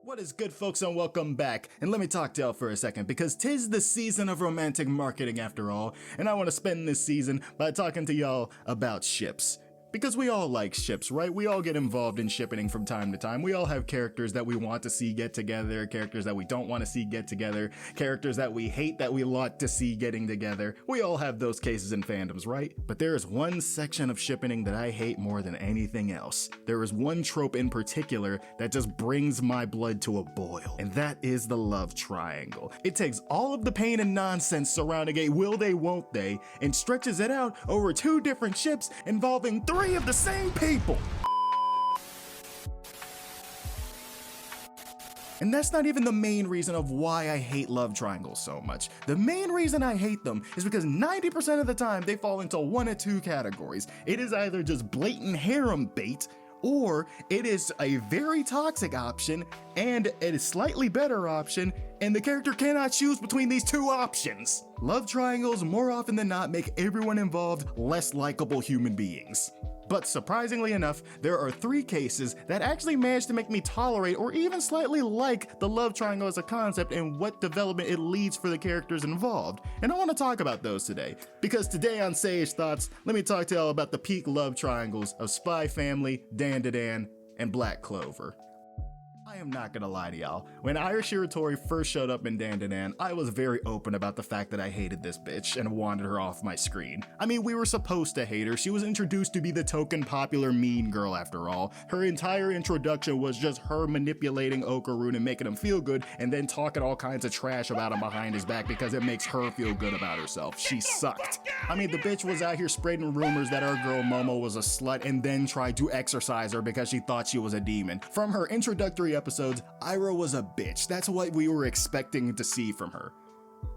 What is good, folks, and welcome back. And let me talk to y'all for a second, because 'tis the season of romantic marketing after all, and I want to spend this season by talking to y'all about ships. Because we all like ships, right? We all get involved in shipping from time to time. We all have characters that we want to see get together, characters that we don't want to see get together, characters that we hate that we want to see getting together. We all have those cases in fandoms, right? But there is one section of shipping that I hate more than anything else. There is one trope in particular that just brings my blood to a boil, and that is the love triangle. It takes all of the pain and nonsense surrounding a will they, won't they, and stretches it out over two different ships involving three of the same people. And that's not even the main reason of why I hate love triangles so much. The main reason I hate them is because 90% of the time they fall into one of two categories. It is either just blatant harem bait, or it is a very toxic option and a slightly better option, and the character cannot choose between these two options. Love triangles more often than not make everyone involved less likable human beings. But surprisingly enough, there are three cases that actually managed to make me tolerate or even slightly like the love triangle as a concept and what development it leads for the characters involved. And I want to talk about those today, because today on Sage Thoughts, let me talk to y'all about the peak love triangles of Spy Family, Dandadan, and Black Clover. I am not gonna lie to y'all, when Ira Shiratori first showed up in Dandadan, I was very open about the fact that I hated this bitch and wanted her off my screen. I mean, we were supposed to hate her. She was introduced to be the token popular mean girl after all. Her entire introduction was just her manipulating Okarun and making him feel good, and then talking all kinds of trash about him behind his back because it makes her feel good about herself. She sucked. I mean, the bitch was out here spreading rumors that our girl Momo was a slut and then tried to exorcise her because she thought she was a demon. From her introductory episodes, Ira was a bitch. That's what we were expecting to see from her.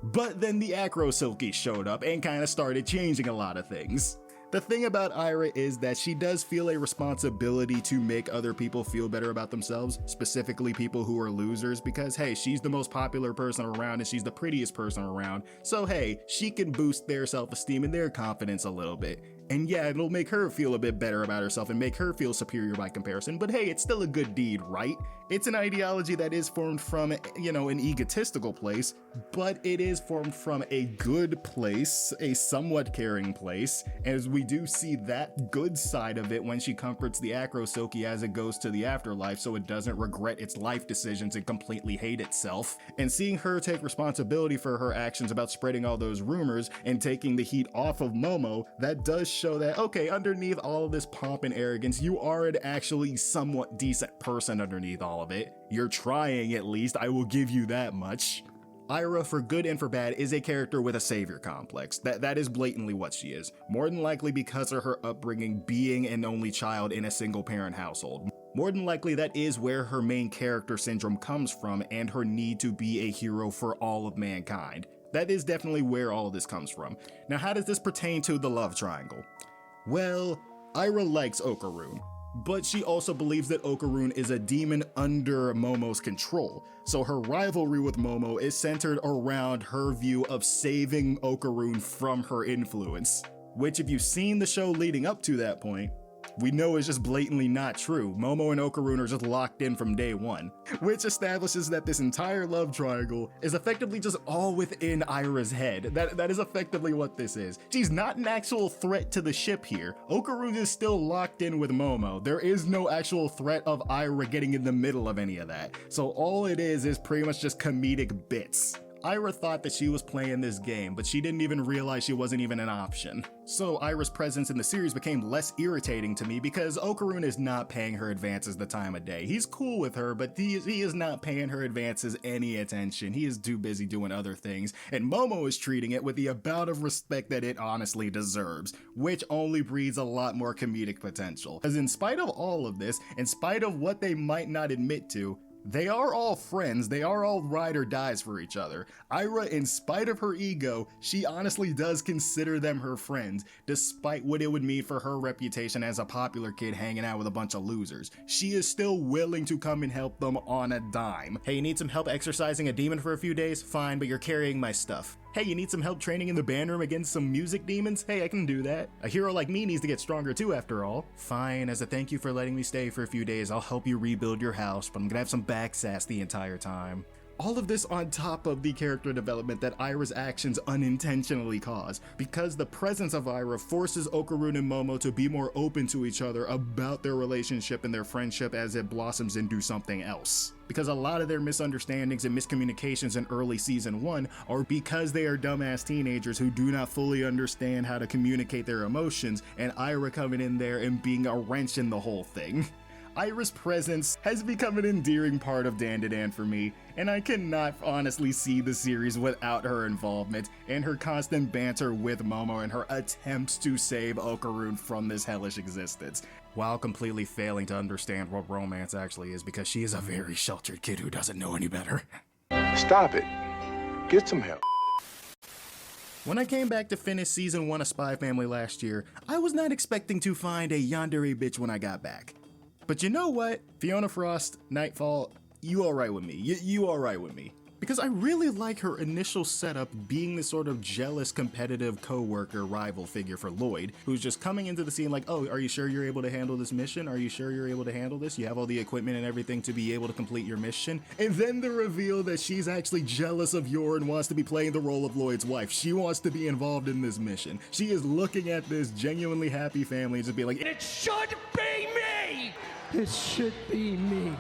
But then the Acro Silky showed up and kind of started changing a lot of things. The thing about Ira is that she does feel a responsibility to make other people feel better about themselves, specifically people who are losers, because hey, she's the most popular person around and she's the prettiest person around, so hey, she can boost their self-esteem and their confidence a little bit. And yeah, it'll make her feel a bit better about herself and make her feel superior by comparison, but hey, it's still a good deed, right? It's an ideology that is formed from, an egotistical place, but it is formed from a good place, a somewhat caring place, as we do see that good side of it when she comforts the Acro Silky as it goes to the afterlife so it doesn't regret its life decisions and completely hate itself. And seeing her take responsibility for her actions about spreading all those rumors and taking the heat off of Momo, that does show that, okay, underneath all of this pomp and arrogance, you are an actually somewhat decent person underneath all of it. You're trying, at least, I will give you that much. Ira, for good and for bad, is a character with a savior complex. That is blatantly what she is. More than likely because of her upbringing being an only child in a single parent household. More than likely that is where her main character syndrome comes from and her need to be a hero for all of mankind. That is definitely where all of this comes from. Now, how does this pertain to the love triangle? Well, Ira likes Okarun, but she also believes that Okarun is a demon under Momo's control, so her rivalry with Momo is centered around her view of saving Okarun from her influence, which if you've seen the show leading up to that point, we know is just blatantly not true. Momo and Okarun are just locked in from day one, which establishes that this entire love triangle is effectively just all within Ira's head. That is effectively what this is. She's not an actual threat to the ship here. Okarun is still locked in with Momo. There is no actual threat of Ira getting in the middle of any of that. So all it is pretty much just comedic bits. Ira thought that she was playing this game, but she didn't even realize she wasn't even an option. So Ira's presence in the series became less irritating to me because Okarun is not paying her advances the time of day. He's cool with her, but he is not paying her advances any attention. He is too busy doing other things, and Momo is treating it with the amount of respect that it honestly deserves, which only breeds a lot more comedic potential. As in spite of all of this, in spite of what they might not admit to, they are all friends, they are all ride or dies for each other. Ira, in spite of her ego, she honestly does consider them her friends, despite what it would mean for her reputation as a popular kid hanging out with a bunch of losers. She is still willing to come and help them on a dime. Hey, you need some help exorcising a demon for a few days? Fine, but you're carrying my stuff. Hey, you need some help training in the band room against some music demons? Hey, I can do that. A hero like me needs to get stronger too, after all. Fine, as a thank you for letting me stay for a few days, I'll help you rebuild your house, but I'm gonna have some back sass the entire time. All of this on top of the character development that Ira's actions unintentionally cause, because the presence of Ira forces Okarun and Momo to be more open to each other about their relationship and their friendship as it blossoms into something else. Because a lot of their misunderstandings and miscommunications in early season 1 are because they are dumbass teenagers who do not fully understand how to communicate their emotions, and Ira coming in there and being a wrench in the whole thing. Ira's presence has become an endearing part of Dandadan for me, and I cannot honestly see the series without her involvement, and her constant banter with Momo and her attempts to save Okarun from this hellish existence, while completely failing to understand what romance actually is because she is a very sheltered kid who doesn't know any better. Stop it. Get some help. When I came back to finish season 1 of Spy Family last year, I was not expecting to find a yandere bitch when I got back. But you know what? Fiona Frost, Nightfall, you alright with me. You alright with me. Because I really like her initial setup being this sort of jealous, competitive co-worker rival figure for Lloyd, who's just coming into the scene like, oh, are you sure you're able to handle this mission? Are you sure you're able to handle this? You have all the equipment and everything to be able to complete your mission? And then the reveal that she's actually jealous of Yor and wants to be playing the role of Lloyd's wife. She wants to be involved in this mission. She is looking at this genuinely happy family and just be like, It should be me! This should be me.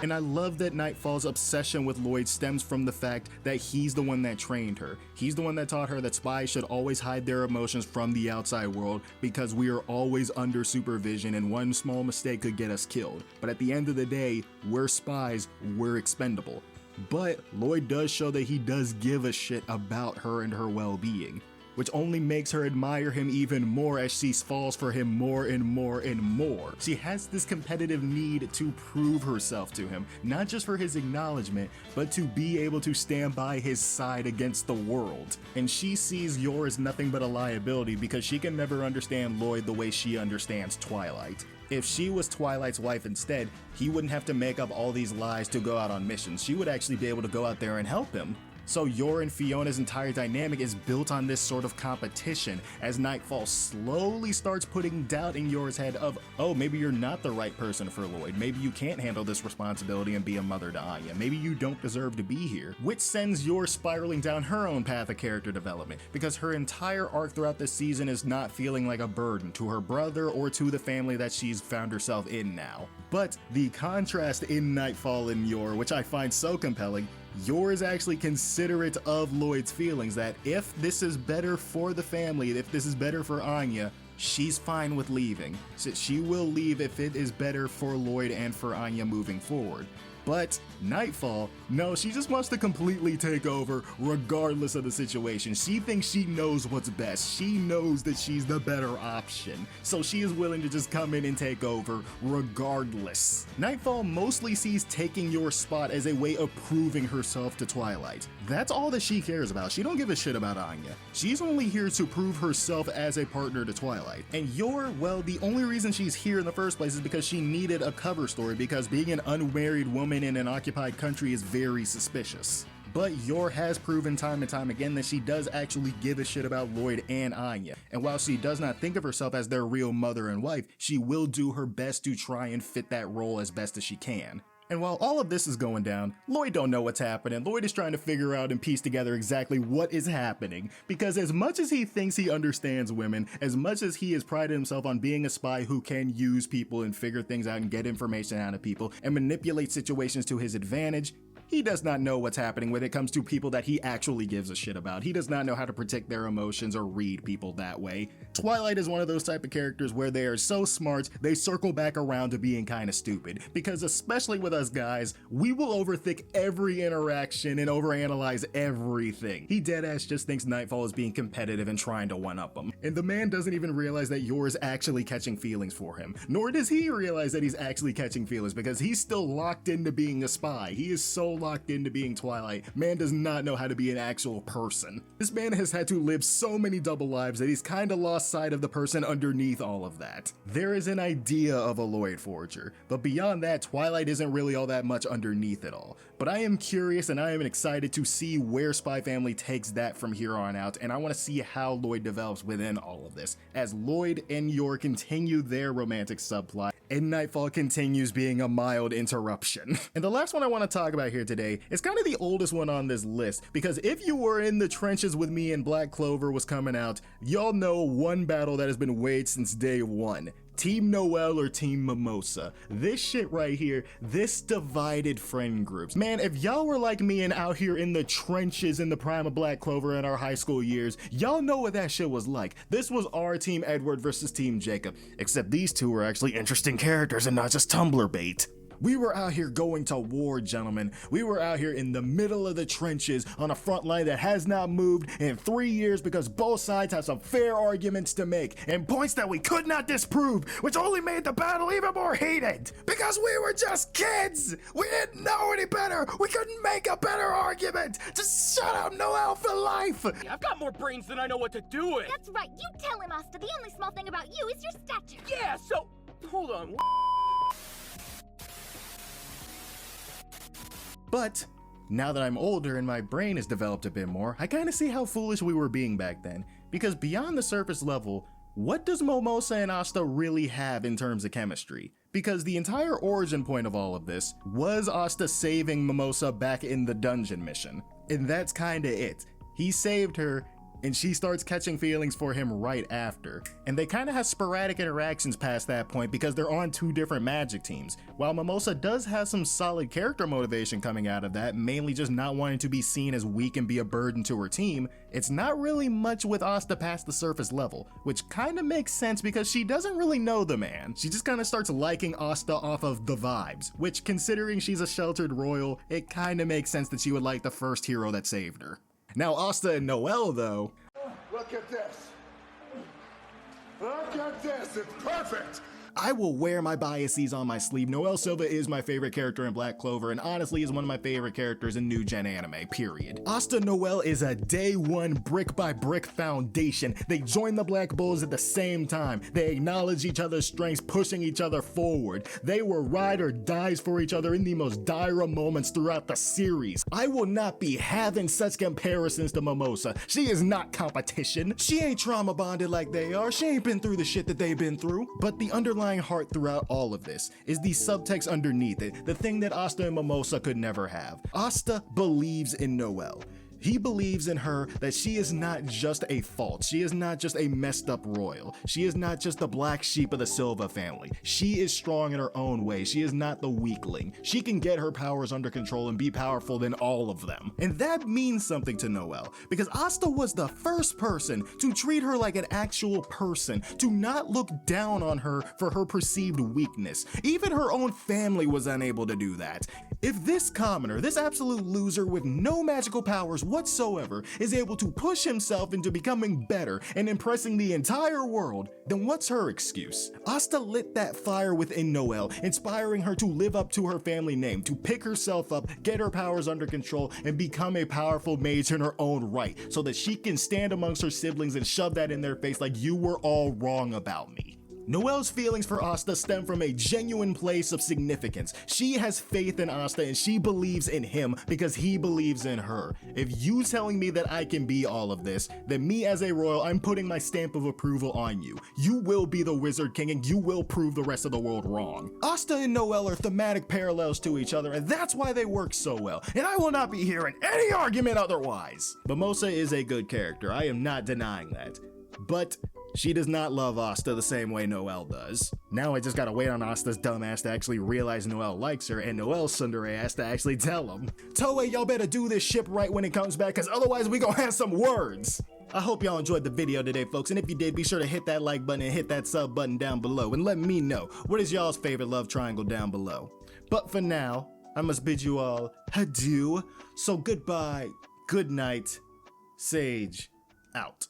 And I love that Nightfall's obsession with Lloyd stems from the fact that he's the one that trained her. He's the one that taught her that spies should always hide their emotions from the outside world because we are always under supervision and one small mistake could get us killed. But at the end of the day, we're spies, we're expendable. But Lloyd does show that he does give a shit about her and her well-being, which only makes her admire him even more as she falls for him more and more and more. She has this competitive need to prove herself to him, not just for his acknowledgement, but to be able to stand by his side against the world. And she sees Yor as nothing but a liability because she can never understand Lloyd the way she understands Twilight. If she was Twilight's wife instead, he wouldn't have to make up all these lies to go out on missions. She would actually be able to go out there and help him. So Yor and Fiona's entire dynamic is built on this sort of competition as Nightfall slowly starts putting doubt in Yor's head of, oh, maybe you're not the right person for Lloyd. Maybe you can't handle this responsibility and be a mother to Anya. Maybe you don't deserve to be here. Which sends Yor spiraling down her own path of character development because her entire arc throughout this season is not feeling like a burden to her brother or to the family that she's found herself in now. But the contrast in Nightfall and Yor, which I find so compelling, Yor is actually considerate of Lloyd's feelings that if this is better for the family, if this is better for Anya, she's fine with leaving. So she will leave if it is better for Lloyd and for Anya moving forward. But Nightfall, no, she just wants to completely take over regardless of the situation. She thinks she knows what's best. She knows that she's the better option. So she is willing to just come in and take over regardless. Nightfall mostly sees taking Yor's spot as a way of proving herself to Twilight. That's all that she cares about. She don't give a shit about Anya. She's only here to prove herself as a partner to Twilight. And Yor, well, the only reason she's here in the first place is because she needed a cover story because being an unmarried woman in an occupied country is very suspicious. But Yor has proven time and time again that she does actually give a shit about Lloyd and Anya. And while she does not think of herself as their real mother and wife, she will do her best to try and fit that role as best as she can. And while all of this is going down, Lloyd don't know what's happening. Lloyd is trying to figure out and piece together exactly what is happening. Because as much as he thinks he understands women, as much as he has prided himself on being a spy who can use people and figure things out and get information out of people and manipulate situations to his advantage, he does not know what's happening when it comes to people that he actually gives a shit about. He does not know how to predict their emotions or read people that way. Twilight is one of those type of characters where they are so smart, they circle back around to being kind of stupid. Because especially with us guys, we will overthink every interaction and overanalyze everything. He deadass just thinks Nightfall is being competitive and trying to one-up him. And the man doesn't even realize that Yor is actually catching feelings for him. Nor does he realize that he's actually catching feelings because he's still locked into being a spy. He is so locked into being Twilight. Man does not know how to be an actual person. This man has had to live so many double lives that he's kinda lost sight of the person underneath all of that. There is an idea of a Lloyd Forger, but beyond that, Twilight isn't really all that much underneath it all. But I am curious and I am excited to see where Spy Family takes that from here on out, and I want to see how Lloyd develops within all of this, as Lloyd and Yor continue their romantic subplot, and Nightfall continues being a mild interruption. And the last one I want to talk about here today is kind of the oldest one on this list, because if you were in the trenches with me and Black Clover was coming out, y'all know one battle that has been waged since day one. Team Noelle or Team Mimosa. This shit right here, this divided friend groups. Man, if y'all were like me and out here in the trenches in the prime of Black Clover in our high school years, y'all know what that shit was like. This was our Team Edward versus Team Jacob, except these two were actually interesting characters and not just Tumblr bait. We were out here going to war, gentlemen. We were out here in the middle of the trenches on a front line that has not moved in 3 years because both sides have some fair arguments to make and points that we could not disprove, which only made the battle even more heated. Because we were just kids. We didn't know any better. We couldn't make a better argument. Just shut up, Noelle for life. I've got more brains than I know what to do with. That's right, you tell him, Asta. The only small thing about you is your stature. Yeah, so, hold on. But now that I'm older and my brain has developed a bit more, I kind of see how foolish we were being back then. Because beyond the surface level, what does Mimosa and Asta really have in terms of chemistry? Because the entire origin point of all of this was Asta saving Mimosa back in the dungeon mission. And that's kinda it. He saved her, and she starts catching feelings for him right after. And they kind of have sporadic interactions past that point because they're on two different magic teams. While Mimosa does have some solid character motivation coming out of that, mainly just not wanting to be seen as weak and be a burden to her team, it's not really much with Asta past the surface level, which kind of makes sense because she doesn't really know the man. She just kind of starts liking Asta off of the vibes, which considering she's a sheltered royal, it kind of makes sense that she would like the first hero that saved her. Now Asta and Noelle though. Look at this. Look at this. It's perfect. I will wear my biases on my sleeve. Noelle Silva is my favorite character in Black Clover and honestly is one of my favorite characters in new gen anime, period. Asta Noelle is a day one brick by brick foundation. They join the Black Bulls at the same time. They acknowledge each other's strengths, pushing each other forward. They were ride or dies for each other in the most dire moments throughout the series. I will not be having such comparisons to Mimosa. She is not competition. She ain't trauma bonded like they are. She ain't been through the shit that they've been through. But the underlying heart throughout all of this is the subtext underneath it, the thing that Asta and Mimosa could never have. Asta believes in Noelle. He believes in her that she is not just a fault. She is not just a messed up royal. She is not just the black sheep of the Silva family. She is strong in her own way. She is not the weakling. She can get her powers under control and be powerful than all of them. And that means something to Noelle because Asta was the first person to treat her like an actual person, to not look down on her for her perceived weakness. Even her own family was unable to do that. If this commoner, this absolute loser with no magical powers whatsoever, is able to push himself into becoming better and impressing the entire world, then what's her excuse? Asta lit that fire within Noelle, inspiring her to live up to her family name, to pick herself up, get her powers under control, and become a powerful mage in her own right, so that she can stand amongst her siblings and shove that in their face like you were all wrong about me. Noelle's feelings for Asta stem from a genuine place of significance. She has faith in Asta and she believes in him because he believes in her. If you telling me that I can be all of this, then me as a royal, I'm putting my stamp of approval on you. You will be the Wizard King and you will prove the rest of the world wrong. Asta and Noelle are thematic parallels to each other and that's why they work so well. And I will not be hearing any argument otherwise. Mimosa is a good character. I am not denying that. But she does not love Asta the same way Noelle does. Now I just gotta wait on Asta's dumb ass to actually realize Noelle likes her and Noelle's tsundere ass to actually tell him. Toei, y'all better do this ship right when it comes back cause otherwise we gonna have some words. I hope y'all enjoyed the video today, folks, and if you did, be sure to hit that like button and hit that sub button down below and let me know what is y'all's favorite love triangle down below. But for now, I must bid you all adieu. So goodbye, good night, Sage out.